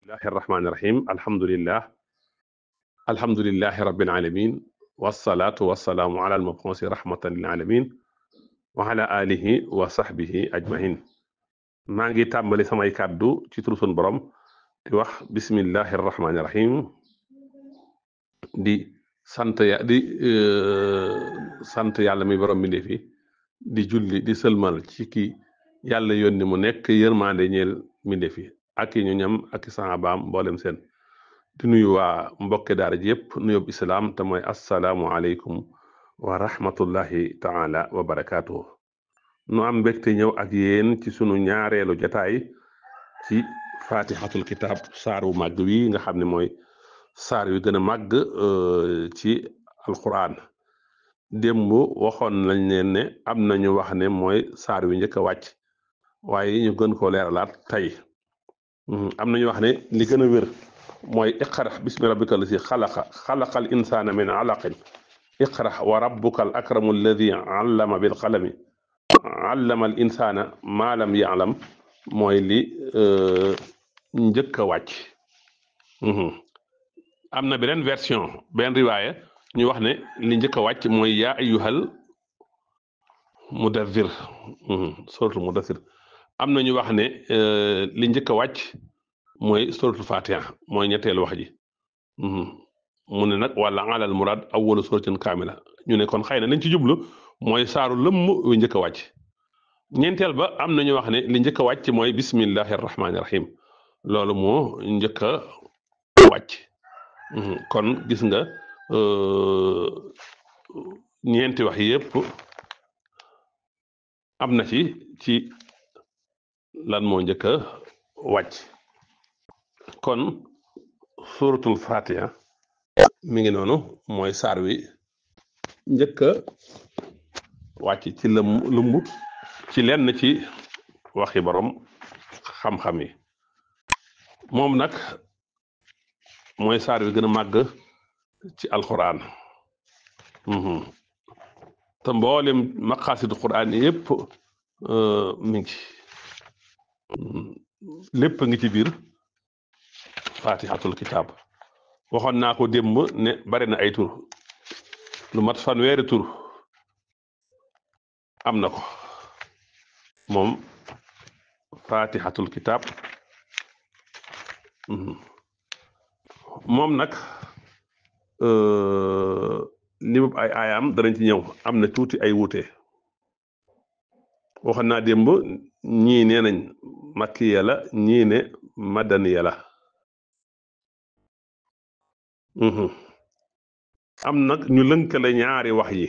bismillahi irrahmani irrahim alhamdulillahi rabbil alamin wasalaatu wasalaamu ala almabuusi rahmatan lil alamin wa ala alihi wa sahbihi ajmahin maa ngi tàmbali samay kàddu ci turu sunu borom di wax bismillahi irrahmani irrahim di sant yàlla mi borom mbindéef fi di julli di sëlmal ci ki yàlla yónni mu nekk yërmande ñeel mbindéef fi ak i ñu ñam ak i saxaabaam mboolem seen di nuyu waa mbokki daara ji yëpp nuyób islaam te mooy assalaamu aleykum wa rahmatullahi taala wa barakaatuhu nu am mbégte ñëw ak yéen ci sunu ñaareelu jataay ci fatihatul kitab saar wu màgg wi nga xam ne mooy saar wi gën a màgg ci alquran démb waxoon nañ leen ne am nañu wax ne mooy saar wi njëkk a wàcc waaye ñu gën koo leeralaat tey am nañu wax ne li gën a wér mooy iqra bismi rabbika lasi xalaqal insaana min alaqin iqra wa rabbuka al akramu alladi allama bil qalami allama al insaana maa lam yaalam mooy li njëkk a wàcc am na beneen version benn riwaaya ñu wax ne li njëkk a wàcc mooy yaa ayyuhal mudaththir suratul mudaththir am na ñu wax ne li njëkk a wàcc mooy suratul fatiha mooy ñetteelu wax ji mu ne nag wala alal murad awwalu suratin kaamila ñu ne kon xëy na liñ ci jublu mooy saaru lëmm wi njëkk a wàcc ñeenteel ba am na ñu wax ne li njëkk a wàcc mooy bismillahi rahmaani rahim loolu moo njëkk a wàcc kon gis nga ñeenti wax yépp am na ci lan moo njëkk a wàcc kon suratul fatiha mi ngi noonu mooy saar wi njëkk a wàcc ci lumb ci lenn ci waxi borom xam-xam yi moom nag mooy saar wi gën a màgg ci alquran te mboolem maqaasidu quran yépp mi ngi lépp ngi ci biir fatihatul kitab waxoon naa ko démb ne bari na ay tur lu mat fanweeri tur am na ko moom fatihatul kitab moom nag li mu ay aayaam danañ ci ñëw am na tuuti ay wuute waxoon naa démb ñii nee nañ makkiya la ñii ne madaniya la am nag ñu lënkale ñaari wax yi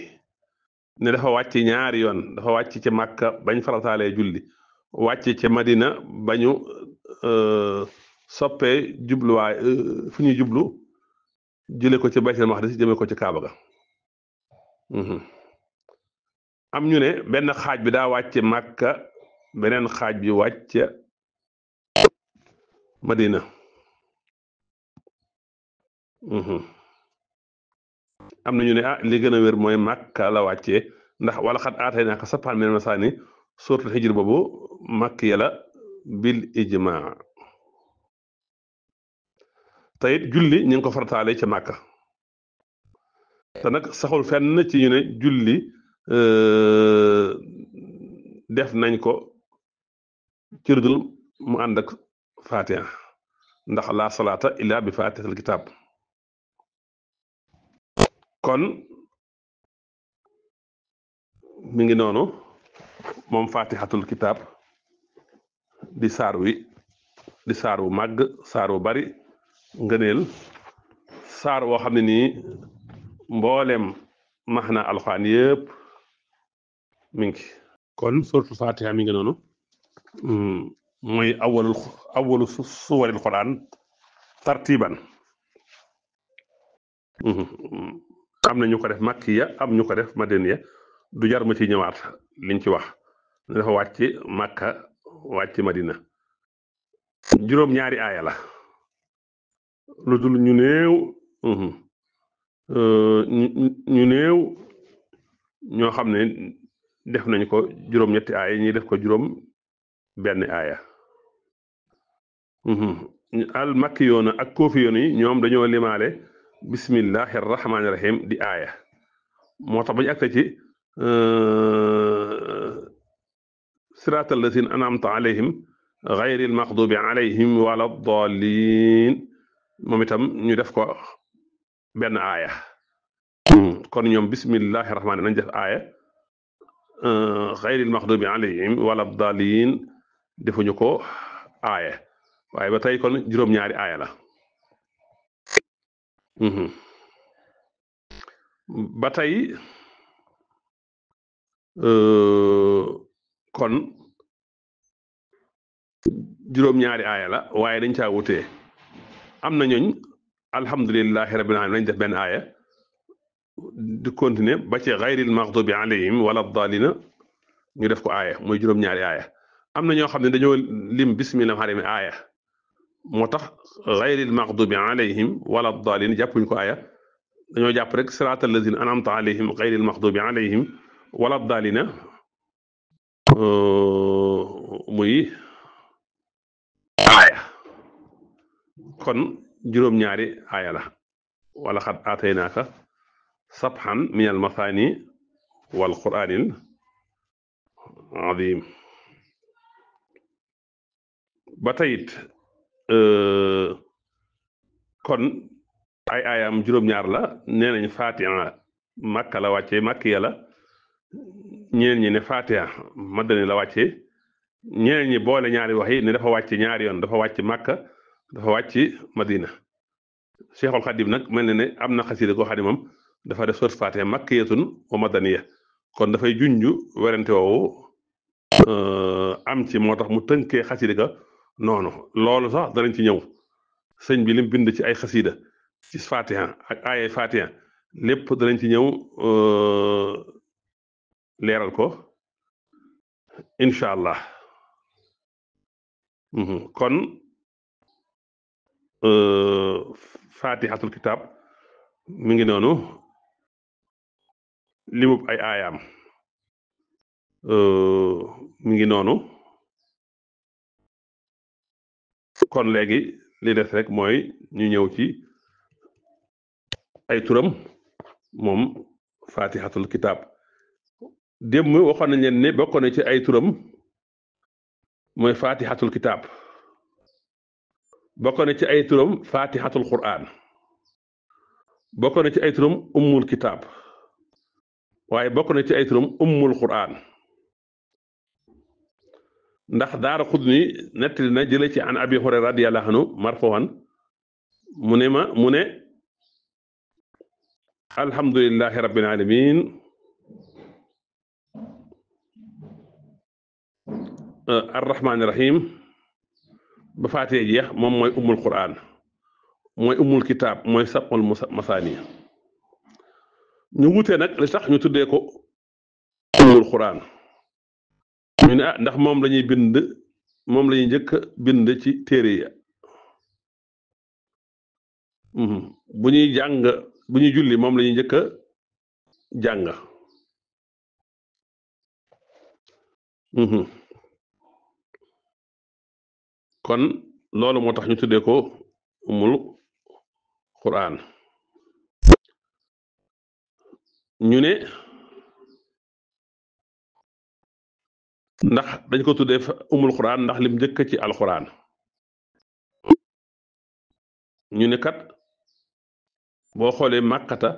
ne dafa wàcc ñaari yoon dafa wàcc ca Makka bañ farataalee julli wàcc ca Madina bañu soppee jubluwaay fu ñuy jublu jële ko ci Baytul Maqdis jëme ko ci Kaaba ga am ñu ne benn xaaj bi daa wàcc Makka beneen xaaj bi wàcc Madina am na ñu ne li gën a wér mooy Makka la wàccee ndax wala xat aatay naaka sab'an minal masaani suuratul Hijr boobu makkiya la bil ijmaa te it julli ñu ngi ko farataale ca Makka te nag saxul fenn ci ñu ne julli def nañ ko ci dul mu ànd ak Fatiha ndax la salaata illa bi Fatihatil kitab kon mi ngi noonu moom fatihatul kitab di saar wu màgg saar wu bari ngëneel saar woo xam ne nii mboolem maxna alxuraan yëpp mi ngi kon suratul fatiha mi ngi noonu mooy awalu suwaril quran tartiban am na ñu ko def makkiya am ñu ko def madaniya du jar ma ci ñëwaat liñ ci wax dafa wàcc Makka wàcc Madina juróom-ñaari aaya la lu dul ñu néew ñu néew ñoo xam ne def nañ ko juróom-ñetti aaya ñi def ko juróom benn aaya al makkiyoona ak koofiyoon yi ñoom dañoo limaale bismillahi rahmaani rahim di aaya moo tax ba ñu agte ci siraatal lazina an'amta alayhim gayril maxdubi alayhim wala daalliin moom itam ñu def ko benn aaya kon ñoom bismillahi rahmaani nañ def aaya gayril maxdubi alayhim wala daalliin defuñu ko aaya waaye ba tey kon juróom-ñaari aaya la ba tey kon juróom-ñaari aaya la waaye dañ caa wutee am na ñooñ alhamdulilahi rabbil alamin lañ def benn aaya di continuer ba ci gayril maxdubi alayhim wala daalina ñu def ko aaya mooy juróom-ñaari aaya am na ñoo xam ne dañoo lim bismillah rahmaani rahiim aaya moo tax gayril maxdubi alayhim wala daalin jàppuñ ko aaya dañoo jàpp rek siraatal lazina an'amta alayhim gayril maxdubi alayhim wala daalina muy aaya kon juróom-ñaari aaya la wala xad aataynaaka sabhan min al mathani wal quraanil azim ba tayit kon ay aayam juróom-ñaar la nee nañ fatiha makka la wàcce makkiya la ñeneen ñi ne fatiha madani la wàcce ñeneen ñi boole ñaari wax yi ne dafa wàcc ñaari yoon dafa wàcc makka dafa wàcc madina cheikhul xadim nag mel na ne am na xasida koo xam ne moom dafa def sourate fatiha makkiyatun wa madaniya kon dafay junju werante woowu am ci moo tax mu tënkee xasida ga noonu loolu sax danañ ci ñëw sëñ bi lim bind ci ay xasida ci fatiha ak aaya fatiha lépp danañ ci ñëw leeral ko incha allah kon fatihatul kitab mi ngi noonu limub ay aayaam mi ngi noonu kon léegi li des rek mooy ñu ñëw ci ay turam moom fatihatul kitab démb waxoon nañ leen ne bokk na ci ay turam mooy fatihatul kitab bokk na ci ay turam fatihatul quran bokk na ci ay turam ummul kitab waaye bokk na ci ay turam ummul quran ndax daara xudni nettali na jële ci an abi hurayra radiyallahu anhu marfuwan mu ne alhamdulillahi rabbil alamin arrahmaani rahim ba faatee jeex moom mooy ummul quran mooy ummul kitaab mooy sab'ul masaani ñu wutee nag li tax ñu tuddee ko ummul quran ñu ne ndax moom lañuy bind moom lañuy njëkk bind ci téere ya bu ñuy jàng bu ñuy julli moom lañuy njëkk jàng kon loolu moo tax ñu tuddee ko umul quran ñu ne ndax dañ ko tuddee umul quran ndax lim njëkk ci alquran ñu ne kat boo xoolee màkkata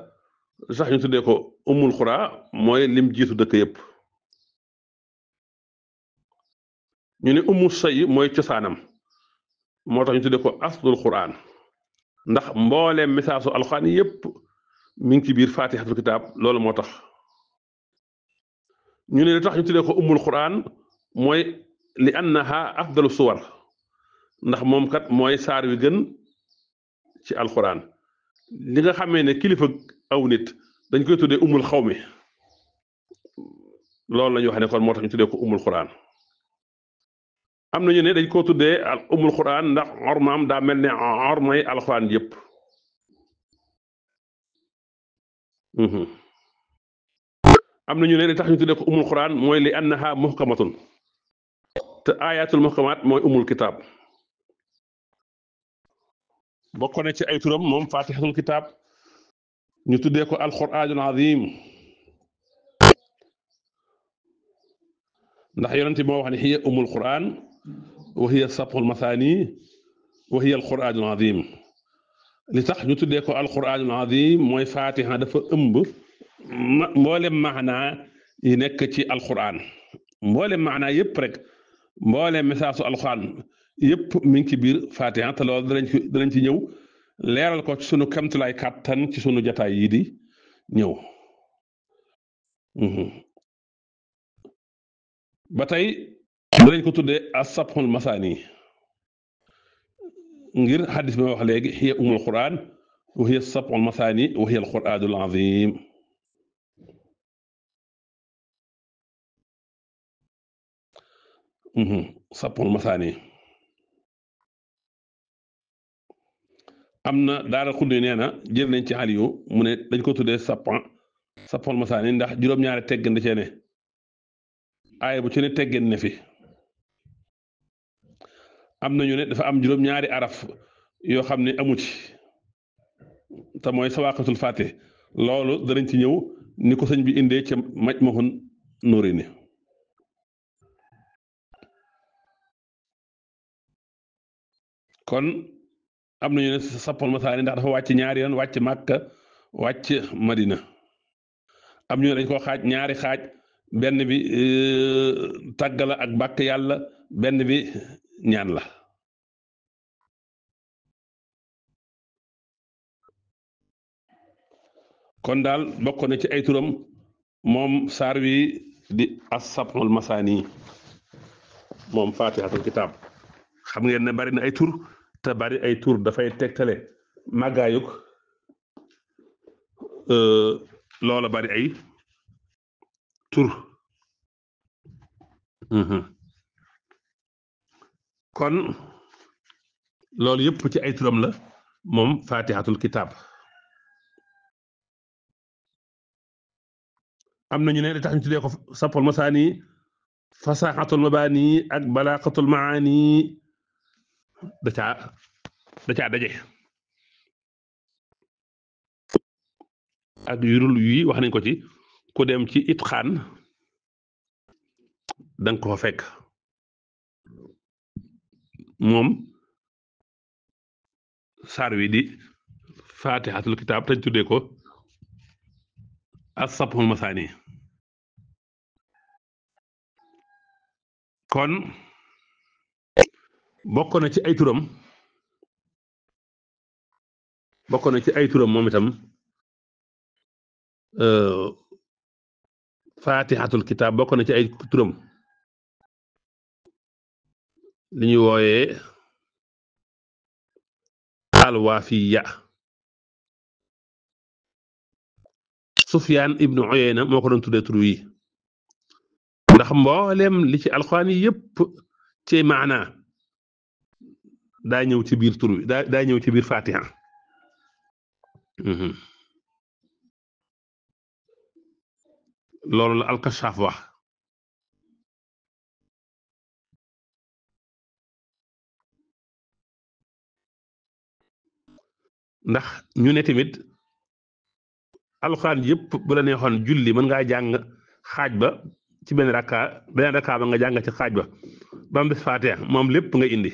sax ñu tuddee ko umul quran mooy lim jiitu dëkk yépp ñu ne umu say mooy cosaanam moo tax ñu tuddee ko aslul quran ndax mbooleem misaasu alquran yépp mi ngi ci biir fatihatul kitab loolu moo tax ñu ne li tax ñu tuddee ko umul quran mooy li annaha afdalu suwar ndax moom kat mooy saar wi gën ci alquran li nga xamee ne kilifa aw nit dañ koy tuddee umul xawmi loolu la ñu wax ne kon moo tax ñu tuddee ko umul quran am nañu ne dañ koo tuddee umul quran ndax ormaam daa mel ne ormay alquran yépp am nañu ne li tax ñu tuddee ko umul quran mooy li annaha muhkamatun te ayatul muhkamat mooy umul kitab bokk na ci ay turam moom fatihatul kitab ñu tuddee ko alquranul azim ndax yonent moo wax ne hiya umul quran wa hiya sab'ul mathani wa hiya alquranul azim li tax ñu tuddee ko alquranul azim mooy fatiha dafa ëmb mboolem maanaa yi nekk ci alquran mboolem maanaa yëpp rek mboolem message su alquran yëpp mi ngi ci biir fatiha te loolu danañ ci ñëw leeral ko ci sunu kamtulaay kàttan ci sunu jataay yi di ñëw ba tey danañ ko tuddee as-sab'ul masaani ngir xadis bi ma wax léegi hiya umul quran wa hiya as-sab'ul masaani wa hiya al-qur'anul azim sab'ul masaani am na daara xuddi nee na jël nañ ci Aliyu mu ne dañ ko tuddee sab'ul masaani ndax juróom-ñaari teggin da cee ne aaya bu ci ne teggin ne fi am nañu ne dafa am juróom-ñaari araf yoo xam ne amu ci te mooy sawaaqatul faatih loolu danañ ci ñëw ni ko sëñ bi indee ca Majmahun Nurayni kon am nañu ne sab'ul masaani ndax dafa wàcc ñaari yoon wàcc Màkka wàcc Madina am ñu ne dañ ko xaaj ñaari xaaj benn bi tàgg la ak bàkk yàlla benn bi ñaan la kon daal bokk na ci ay turam moom saar wi di as-sab'ul masaani moom fatihatul kitab xam ngeen ne bari na ay tur te bari ay tur dafay tegtale màggaayug loola bari ay tur kon loolu yëpp ci ay turam la moom fatihatul kitab am nañu ne li tax ñu tuddee ko sab'ul masaani fasaxatul mabaani ak balaaxatul maani da caa daje ak yurul yi wax nañ ko ci ku dem ci itqaan danga ko fa fekk moom saar wi di fatihatul kitab tañ tuddee ko as-sab'ul masaani kon bokk na ci ay turam moom itam fatihatul kitab bokk na ci ay turam li ñuy wooyee alwaafiya Sufyaan ibnu Uyayna moo ko doon tuddee tur yi ndax mboolem li ci alxuraan yi yëpp ci maana daa ñëw ci biir tur wi daa ñëw ci biir fatiha loolu la alkashaaf wax ndax ñu ne tamit alxuraan yëpp bu la neexoon julli mën ngaa jàng xaaj ba ci benn rakka ba nga jàng ci xaaj ba ba mu des fatiha moom lépp nga indi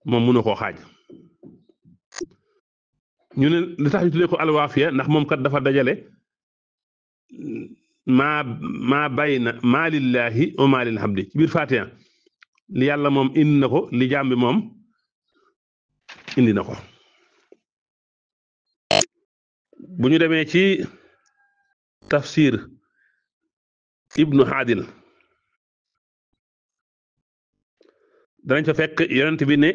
moom mënu koo xaaj ñu ne li tax ñu tuddee ko alwaafiya ndax moom kat dafa dajale maa bayna maa lillahi wa maa lil abdi ci biir fatiha li yàlla moom indi na ko li jaam bi moom indi na ko bu ñu demee ci tafsir ibnu Haadil danañ fa fekk yonent bi ne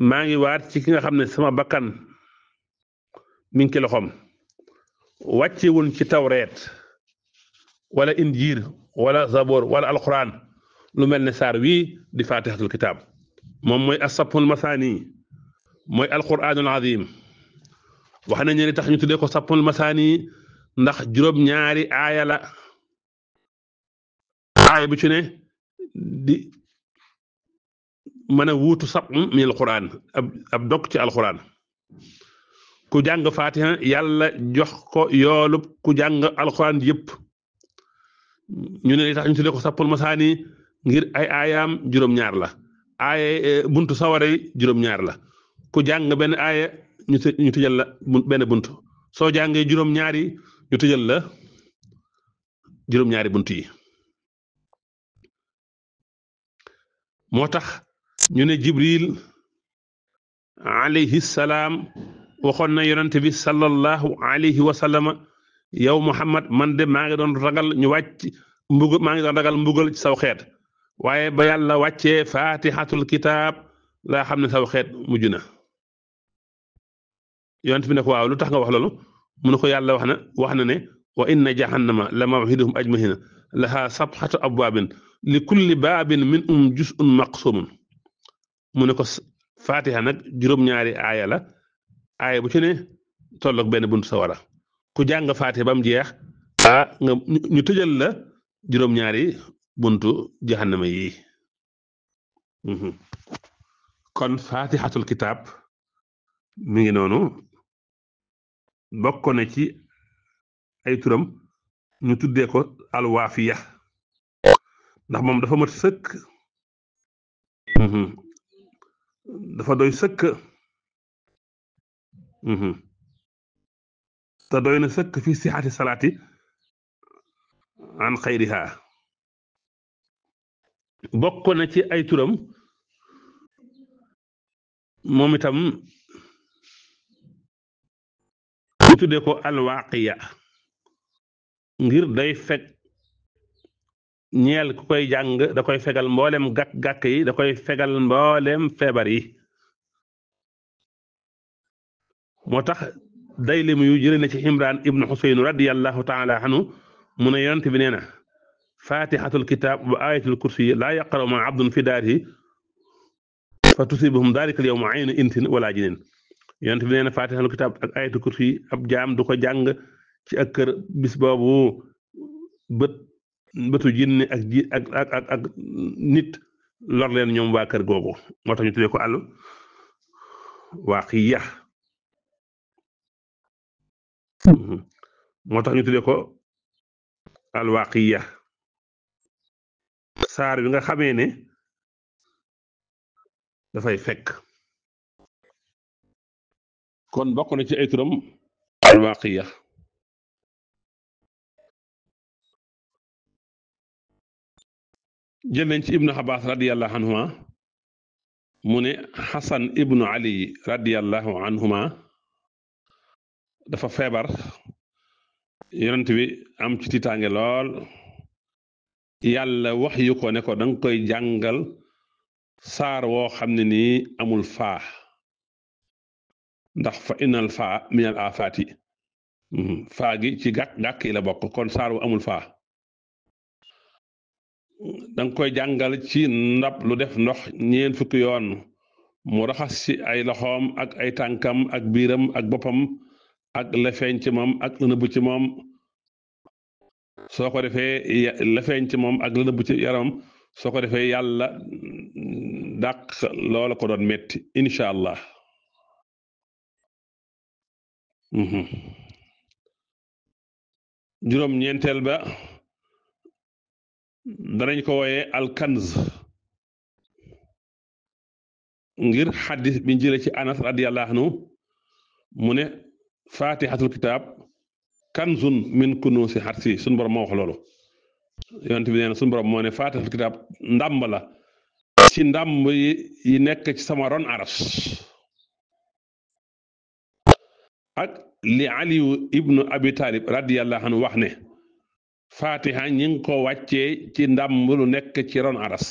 maa ngi waat ci ki nga xam ne sama bakkan mi ngi ci loxoom wàccewuñ ci tawreet wala injiir wala zabor wala alquran lu mel ne saar wii di fatihatul kitab moom mooy as-sab'ul masaani mooy alquranul azim wax nañu ne tax ñu tuddee ko sab'ul masaani ndax juróom-ñaari aaya la aaya bu ci ne di mën a wuutu sab min alquran ab dog ci alquran ku jàng fatiha yàlla jox ko yoolub ku jàng alquran yëpp ñu ne li tax ñu tuddee ko sappul masaani ngir ay aayaam juróom-ñaar la aaya buntu sawara yi juróom-ñaar la ku jàng benn aaya ñu tëjal la benn buntu soo jàngee juróom-ñaari ñu tëjal la juróom-ñaari buntu yi moo tax ñu ne Jibril alayhi salaam waxoon na yonente bi sallallahu alayhi wa sallama yow Muhammad man de maa ngi doon ragal ñu wàcc maa ngi doon ragal mbugal ci saw xeet waaye ba yàlla wàccee fatihatul kitaab laa xam ne saw xeet mujj na yonent bi ne ko waaw lu tax nga wax loolu mu ne ko yàlla wax na ne wa inna jahannama la mawhiduhum ajmahina laha sabxatu abwaabin li kulli baabin minhum juz'un maqsumun mu ne ko fatiha nag juróom-ñaari aaya la aaya bu ci ne tolloog benn buntu sawara ku jàng fatiha ba mu jeex nga ñu tëjal la juróom-ñaari buntu jahannama yi kon fatihatul kitaab mi ngi noonu bokk na ci ay turam ñu tuddee ko alwaafiya ndax moom dafa mat sëkk dafa doy sëkk te doy na sëkk fi sixaati salaati an xayriha bokk na ci ay turam moom itam ñu tuddee ko alwaaqiya ngir day fekk ñeel ku koy jàng da koy fegal mboolem gàkk-gàkk yi da koy fegal mboolem feebar yi moo tax day limu yu jëlee na ci Imraan ibnu Xuseyn radiyallahu taala anhu mu ne yonent bi nee na fatihatul kitaab wa ayatul kursi laa yaqra'u ma abdun fi daarihi fa tusibuhum daalika al yawma aynu insin wala jinin yonent bi nee na fatihatul kitaab ak ayatul kursi ab jaam du ko jàng ci ak kër bis boobu bëtu jinne ak nit lor leen ñoom waa kër googu moo tax ñu tuddee ko àll waaqiya moo tax ñu tuddee ko alwaqiya saar bi nga xamee ne dafay fekk kon bokk na ci ay turam alwaqiya jël nañ ci ibnu Abbas radiyallahu anhuma mu ne Xasan ibnu Ali radiyallahu anhuma dafa feebar yonent bi am ci tiitaange lool yàlla wax yu ko ne ko danga koy jàngal saar woo xam ne nii amul faa ndax fa innal faa minal afaati faa gi ci gàkk yi la bokk kon saar wu amul faa danga koy jàngal ci ndab lu def ndox ñeent fukki yoon mu raxas ci ay loxoom ak ay tànkam ak biiram ak boppam ak la feeñ ci moom ak la nëbbu ci moom soo ko defee la feeñ ci moom ak la nëbbu ci yaramam soo ko defee yàlla dàq loola ko doon metti incha allah juróom-ñeenteel ba danañ ko wooyee alkanz ngir xaddis bi jële ci Anas radiyallahu anhu mu ne fatihatul kitaab kanzun min kunuusi xarsi suñu borom moo wax loolu yonent bi nee na suñu borom moo ne fatihatul kitaab ndàmb la ci ndàmb yi nekk ci sama ron aras ak li aliyu ibnu abi talib radiyallahu anhu wax ne fatiha ñi ngi ko wàccee ci ndàmb lu nekk ci ron aras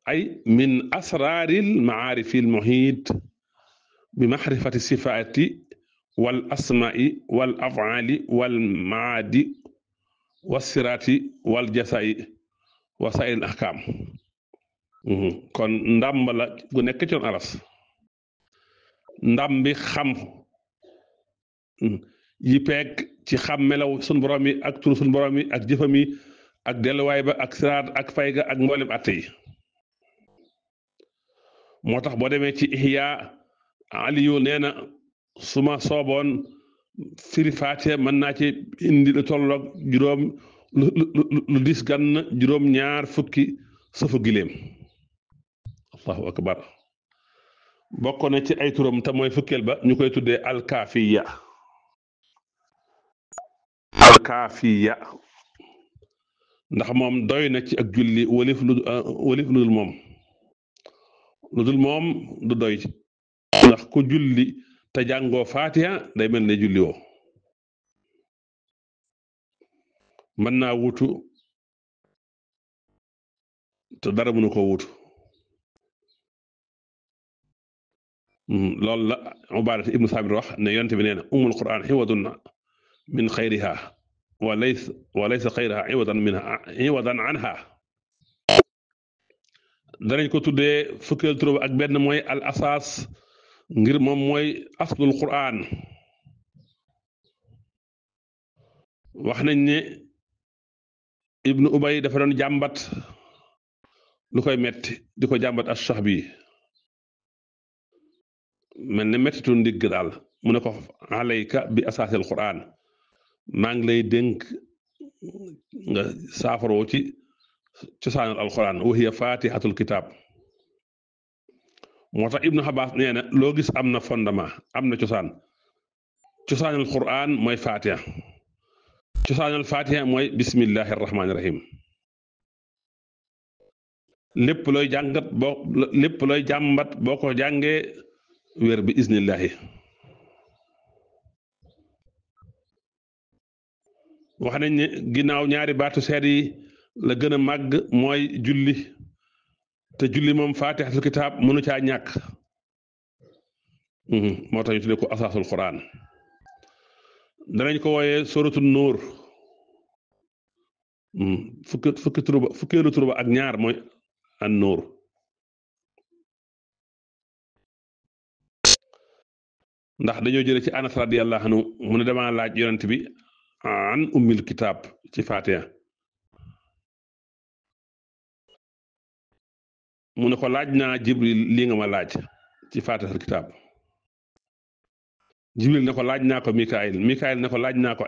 ay min asraaril maarifil muhiit bi maxrifati sifaati wal asmaai wal afaali wal maadi wasiraati wal jasaayi wasail ahkaam kon ndàmb la gu nekk ci ron aras ndam bi xam yi peeg ci xam melaw sun borom yi ak turu sun borom yi ak jëfam yi ak delluwaay ba ak siraat ak fay ga ak mboolem atte yi moo tax boo demee ci Ihya Aliyu nee na su ma sooboon firi Faatiha mën naa ci indi lu tolloog juróom lu dis gann juróom ñaar fukki safu giléem allahu akbar bokk na ci ay turam te mooy fukkeel ba ñu koy tuddee alkaafiya alkaafiya ndax moom doy na ci ak julli walif lu dul moom du doy ndax ku julli te jàngoo Faatiha day mel ne julli woo mën naa wutu te dara mënu ko wutu loolu la Ubaadata ibnu Saamit wax ne yonte bi nee na umul Qur'an xiwadun min xayriha wa laysa xayriha iwadan anha danañ ko tuddee fukkeel tur ak benn mooy al asaas ngir moom mooy aslul Qur'an wax nañ ne ibnu Ubay dafa doon jàmbat lu koy metti di ko jàmbat as-sax bi mel ne mettitu ndigg daal mu ne ko alayka bi asaasil Qur'an maa ngi lay dénk nga saafaroo ci cosaanal alquran wa hiya fatihatul kitab moo tax ibnu Abbas nee na loo gis am na fondement am na cosaanal quran mooy fatiha cosaanal fatiha mooy bismillahi rahmaani rahim lépp looy jàmbat boo ko jàngee wér bi isnillahi wax nañ ne ginnaaw ñaari baatu seede yi la gën a màgg mooy julli te julli moom faatixatul kitaab mënu caa ñàkk moo tax ñu tuddee ko asaasul quran danañ ko wooyee suratul nuur fukkeelu turuba ak ñaar mooy an nuur ndax dañoo jële ci Anas radiyallahu anhu mu ne dama laaj yonent bi an ummil kitaab ci Faatiha mu ne ko laaj naa Jibril lii nga ma laaj ci Faatihatul kitaab Jibril ne ko laaj naa ko Mikaayil ne ko laaj naa ko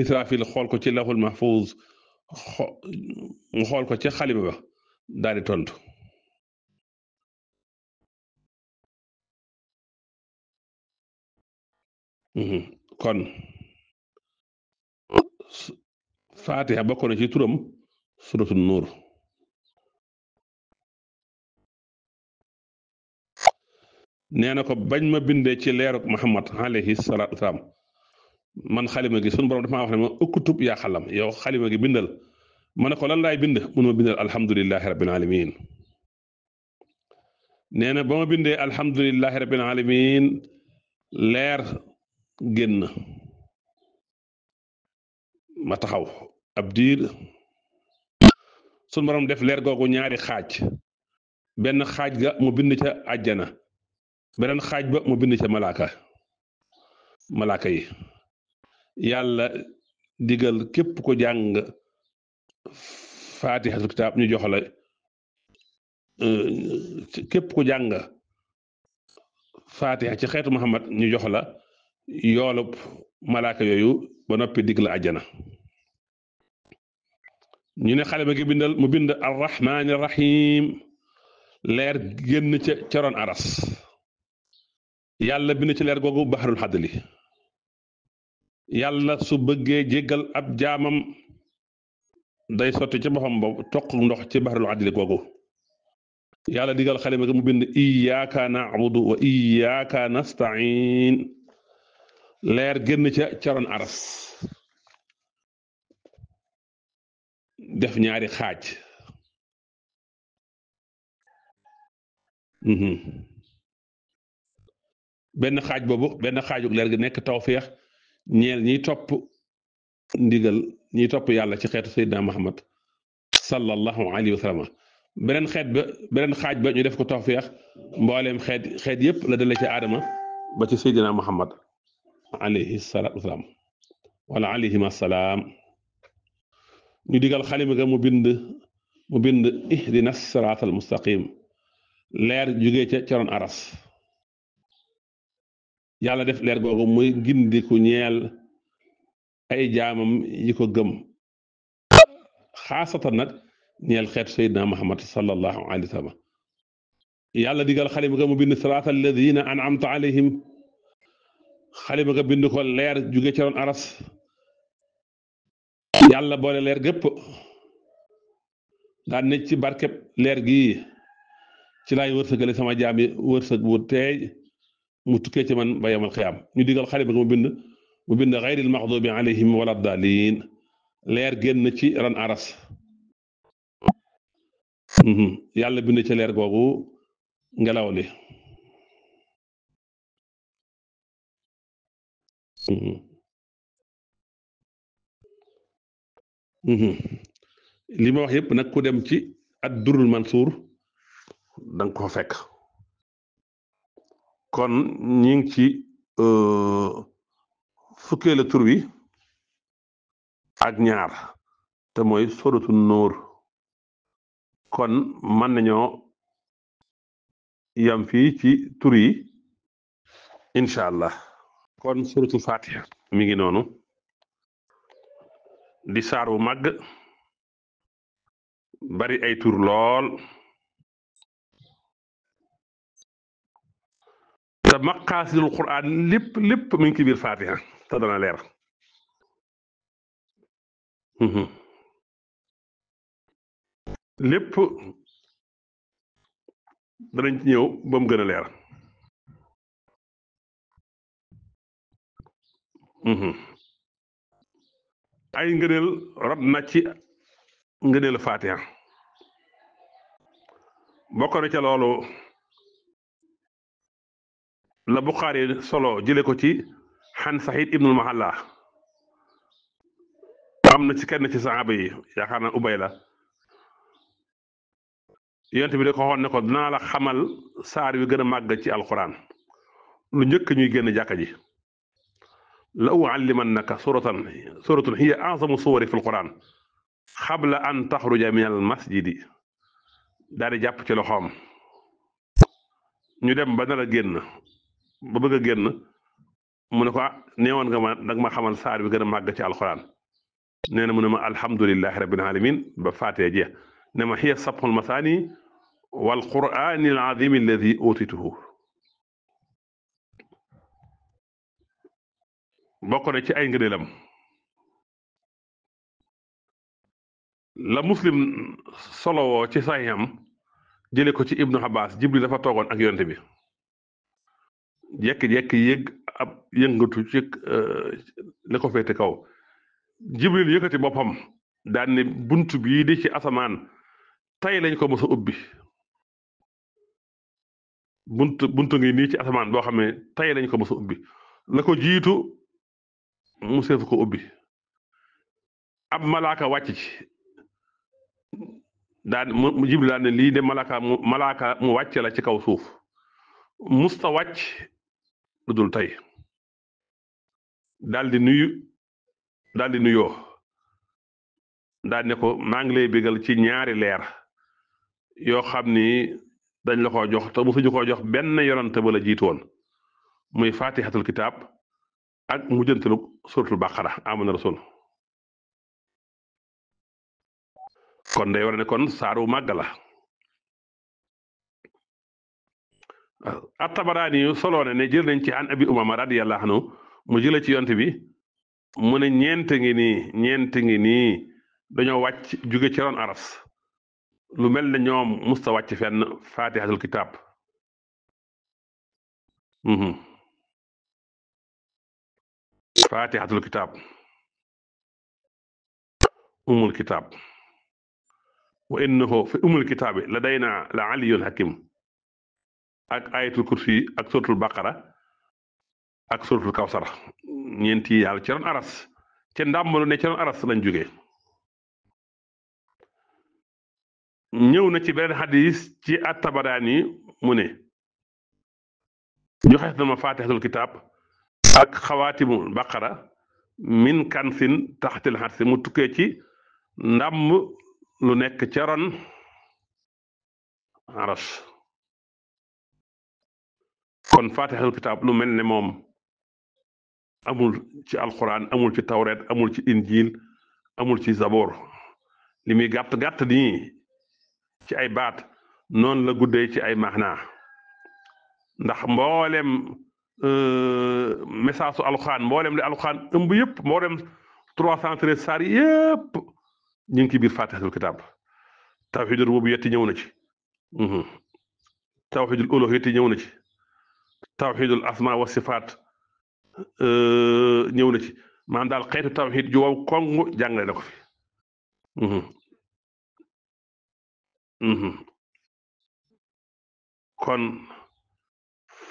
Israfil xool ko ci lawhul mahfuuz mu xool ko ci xalima ba daal di tontu kon Faatiha bokk na ci turam suratul nuur nee na ko bañ ma bindee ci leeruk Muhammad alayhi salaatu wasalaam man xalima gi sunu borom dafa wax ne ma ukkutub yaa xalam yow xalima gi bindal ma ne ko lan laay bind mun ma bindal alhamdulillahi rabbil alamin nee na ba ma bindee alhamdulillahi rabbil alamin leer génn ma taxaw ab diir sunu borom def leer googu ñaari xaaj benn xaaj ga mu bind ca àjjana beneen xaaj ba mu bind ca malaaka yi yàlla digal képp ko jàng faatixatul kitaab ñu jox la képp ko jàng faatixa ci xeetu Muhammad ñu jox la yoolub malaaka yooyu ba noppi dig la àjjana ñu ne xale ba gi bindal mu bind arrahmaani rahim leer génn ca caroon aras yàlla bind ci leer googu baxarul xaddali yàlla su bëggee jéggal ab jaamam day sotti ci boppam boobu toq ndox ci baxarul xaddali googu yàlla digal xalima gi mu bind iyyaka na'budu wa iyyaka nasta'in leer génn ca caroon aras def ñaari xaaj benn xaaj boobu benn xaaju leer gi nekk tawféex ñeel ñiy topp ndigal ñiy topp yàlla ci xeetu Seydina Muhammad sallallahu alayhi wa sallam beneen xaaj ba ñu def ko tawféex mbooleem xeet yépp la dale ci aadama ba ci Seydina Muhammad alayhi salaatu wasalaam wala alayhim assalaam ñu digal xalima ga mu bind mu bind ihdina siraatal mustaqim leer jugee ca ron aras yàlla def leer googu muy gindiku ñeel ay jaamam yi ko gëm xaasatan nag ñeel xeetu Seydina Muhammad sallallahu alayhi wa sallam yàlla digal xalima ga mu bind siraatal ladina an'amta alayhim xalima ga bind ko leer jugee ca ron aras yàlla boole leer gépp daan ne ci barkeb leer gii ci laay wërsëgale sama jaam yi wërsëg wu teey mu tukkee ci man ba yemal xiyaam ñu digal xalima ga mu bind xayril maxdubi alayhim wala daalin leer génn ci ron aras yàlla bind ci leer googu ngelaw li li ma wax yëpp nag ku dem ci ad durul mansuur danga ko fekk kon ñi ngi ci fukkeelu tur wi ak ñaar te mooy soratu nóor kon mën nañoo yam fii ci tur yi incha allah kon suratul fatiha mi ngi noonu di saar wu màgg bari ay tur lool te maqaasidul quran lépp mi ngi ci biir fatiha te dana leer lépp danañ ci ñëw ba mu gën a leer ay ngëneel rot na ci ngëneelu fatiha bokk na ca loolu la Buxaari solo jële ko ci xan Saxiid ibnul Mahalla am na ci kenn ci saxaaba yi yaakaar naa ubay la yonent bi da ko waxoon ne ko dinaa la xamal saar wi gën a màgg ci alquran lu njëkk ñuy génn jàkka ji la uallimannaka suratun hiya azamu suwari fi alquran xabla an taxruja min al masjidi daal di jàpp ci loxoom ñu dem ba nar a génn ba bëgg a génn mu ne ko neewoon nga ma danga ma xamal saar wi gën a màgg ci alquran nee na mu ne ma alhamdulillahi rabbil alamin ba faatee jeex ne ma hiya sabxul masaani wal qur'aani al azim alladi utituhu bokk na ci ay ngëneelam la muslim solowoo ci saxiixam jële ko ci ibnu Abbas Jibril dafa toogoon ak yonte bi jekki-jekki yëg ab yëngatu ci li ko féete kaw Jibril yëkkati boppam daan ne bunt bii di ci asamaan tey lañ ko mos a ubbi bunt ngi nii ci asamaan boo xam ne tey lañ ko mos a ubbi la ko jiitu mu seefu ko ubbi ab malaaka wàcc ci daan mu Jibril daan ne lii de malaaka mu wàcc la ci kaw suuf musta wàcc lu dul tey daal di nuyoo daal ne ko maa ngi lay bégal ci ñaari leer yoo xam ni dañ la ko jox te mosuñu ko jox benn yonante ba la jiitu woon muy fatihatul kitab ak mujjantalu suratul baqara amana rasul kon day war ne kon saaru màgg la at-Tabaraani yu soloo ne jël nañ ci an abi umama radiyallahu anhu mu jële ci yonte bi mu ne ñeent ngi nii dañoo wàcc jóge ci ron aras lu mel ne ñoom musta wàcc fenn fatihatul kitab fatihatul kitab umul kitab wa innahu fi umul kitaabi ladayna la aliyun hakim ak ayatul kursi ak suratul baqara ak suratul kawsar ñeenti yàlla ci ron aras ca ndàmbalu ne ci ron aras lañ jóge ñëw na ci beneen xadis ci at-Tabaraani mu ne joxees na ma fatihatul kitab ak xawaatimul baqara min kansin taxtil xarsi mu tukkee ci ndàmm lu nekk ca ron aras kon faatixatul kitaab lu mel ne moom amul ci alquran amul ci tawret amul ci injil amul ci zabor li muy gàtt-gàtt nii ci ay baat noonu la guddee ci ay maanaa ndax mboolem message su alquran mboolem li alquran ëmb yëpp mboolem 313 saar yëpp ñu ngi ci biir faatixatul kitaab tawxidul rububiyyati ñëw na ci tawxidul uluhiyyati ñëw na ci tawxidul asma wa sifaat ñëw na ci maanaam daal xeetu tawxid ju wow koŋ jàngale na ko fi kon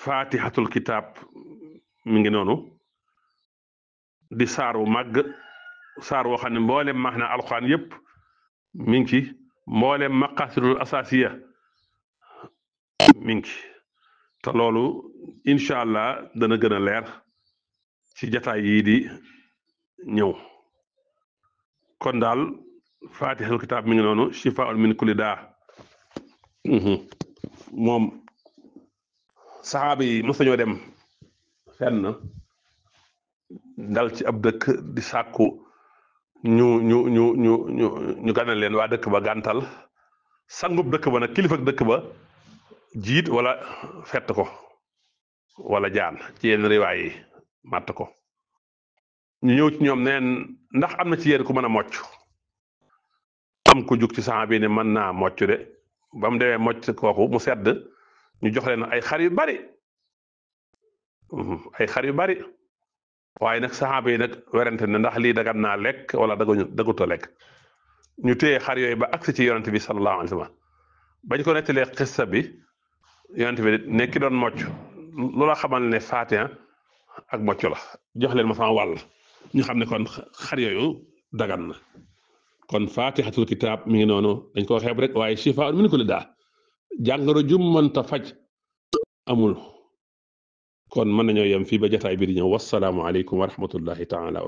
faatixatul kitaab mi ngi noonu di saar wu màgg saar woo xam ne mboolem max na alxuraan yépp mi ngi ci mboolem maqasidul asaasiya mi ngi ci te loolu incha allah dana gën a leer ci jataay yii di ñëw kon daal faatixatul kitaab mi ngi noonu shifaa'un min kulli daa moom saxaaba yi mos nañoo dem fenn dal ci ab dëkk di sàkku ñu ganal leen waa dëkk ba gàntal sangub dëkk ba nag kilifa dëkk ba jiit wala fett ko wala jaan ci yenn riwaay yi màtt ko ñu ñëw ci ñoom neen ndax am na ci yéen ku mën a mocc am ku jug ci saxaaba yi ne mën naa mocc de ba mu demee mocc kooku mu sedd ñu jox leen ay xar yu bari waaye nag saxaaba yi nag werante ne ndax lii dagan naa lekk wala daguta lekk ñu téye xar yooyu ba agsi ci yonent bi sallallahu alayhi wa sallam bañ ko nettalee xissa bi yonent bi nekki doon mocc loola xamal ne Faatiha ak mocc la jox leen ma sama wàll ñu xam ne kon xar yooyu dagan na kon faatixatul kitaab mi ngi noonu dañ ko xeeb rek waaye shifaa'un min kulli daa jàngoro jum mënta faj amul kon mën nañoo yem fii ba jotaay bi di ñëw wassalaamu aleykum wa rahmatullahi taala